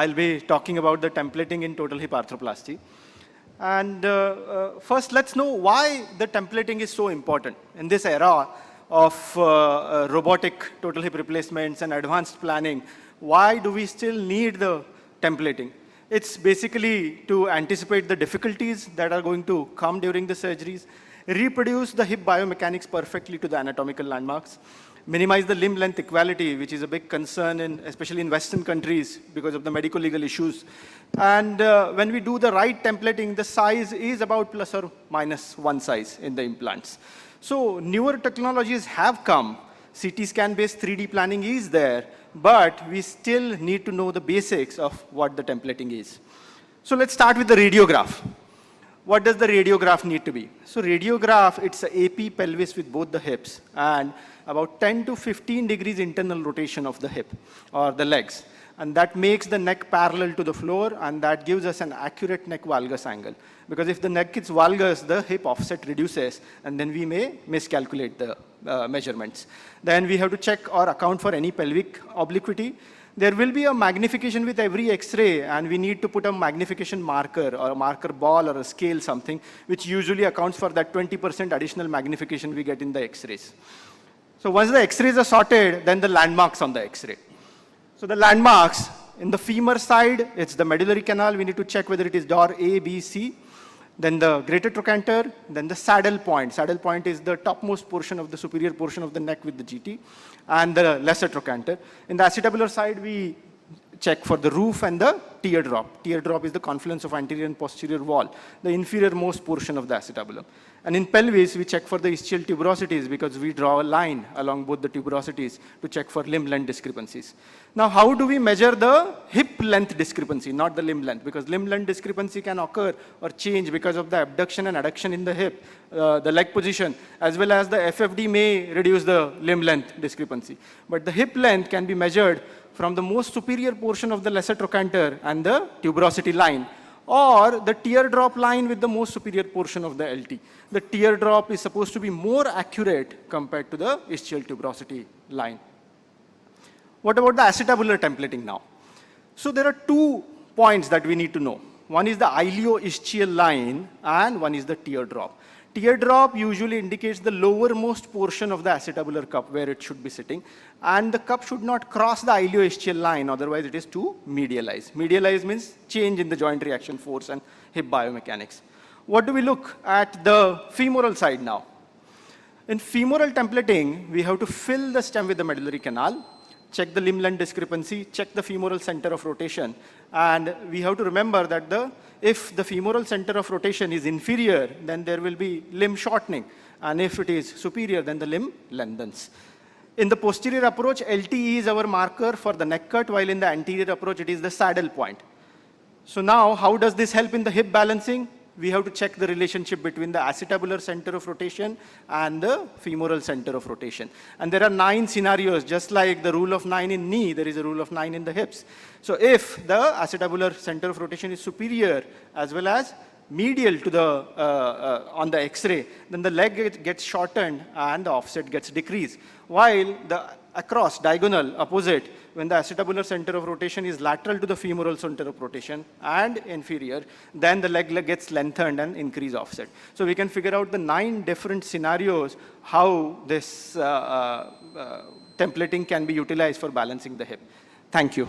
I'll be talking about the templating in total hip arthroplasty. And first, let's know why the templating is so important in this era of robotic total hip replacements and advanced planning. Why do we still need the templating? It's basically to anticipate the difficulties that are going to come during the surgeries, reproduce the hip biomechanics perfectly to the anatomical landmarks, minimize the limb length equality, which is a big concern, especially in Western countries because of the medical legal issues. And when we do the right templating, the size is about plus or minus one size in the implants. So newer technologies have come. CT scan-based 3D planning is there, but we still need to know the basics of what the templating is. So let's start with the radiograph. What does the radiograph need to be? So radiograph, it's an AP pelvis with both the hips and about 10 to 15 degrees internal rotation of the hip or the legs. And that makes the neck parallel to the floor, and that gives us an accurate neck valgus angle. Because if the neck is valgus, the hip offset reduces, and then we may miscalculate the measurements. Then we have to check or account for any pelvic obliquity. There will be a magnification with every X-ray, and we need to put a magnification marker or a marker ball or a scale, something, which usually accounts for that 20% additional magnification we get in the X-rays. So once the X-rays are sorted, then the landmarks on the X-ray. So the landmarks, in the femur side, it's the medullary canal. We need to check whether it is door A, B, C. Then the greater trochanter, then the saddle point. Saddle point is the topmost portion of the superior portion of the neck with the GT, and the lesser trochanter. In the acetabular side, we check for the roof and the teardrop. Teardrop is the confluence of anterior and posterior wall, the inferior most portion of the acetabulum. And in pelvis, we check for the ischial tuberosities because we draw a line along both the tuberosities to check for limb length discrepancies. Now, how do we measure the hip length discrepancy, not the limb length? Because limb length discrepancy can occur or change because of the abduction and adduction in the hip, the leg position, as well as the FFD may reduce the limb length discrepancy. But the hip length can be measured from the most superior portion of the lesser trochanter and the tuberosity line, or the teardrop line with the most superior portion of the LT. The teardrop is supposed to be more accurate compared to the ischial tuberosity line. What about the acetabular templating now? So there are 2 points that we need to know. One is the ilioischial line and one is the teardrop. Teardrop usually indicates the lowermost portion of the acetabular cup where it should be sitting, and the cup should not cross the ilioischial line, otherwise it is too medialized. Medialized means change in the joint reaction force and hip biomechanics. What do we look at the femoral side now? In femoral templating, we have to fill the stem with the medullary canal, check the limb length discrepancy, check the femoral center of rotation, and we have to remember that if the femoral center of rotation is inferior, then there will be limb shortening, and if it is superior, then the limb lengthens. In the posterior approach, LT is our marker for the neck cut, while in the anterior approach, it is the saddle point. So now, how does this help in the hip balancing? We have to check the relationship between the acetabular center of rotation and the femoral center of rotation. And there are 9 scenarios, just like the rule of 9 in knee, there is a rule of 9 in the hips. So if the acetabular center of rotation is superior as well as medial to the, on the X-ray, then the leg gets shortened and the offset gets decreased. While the across, diagonal, opposite, when the acetabular center of rotation is lateral to the femoral center of rotation and inferior, then the leg gets lengthened and increase offset. So we can figure out the 9 different scenarios how this templating can be utilized for balancing the hip. Thank you.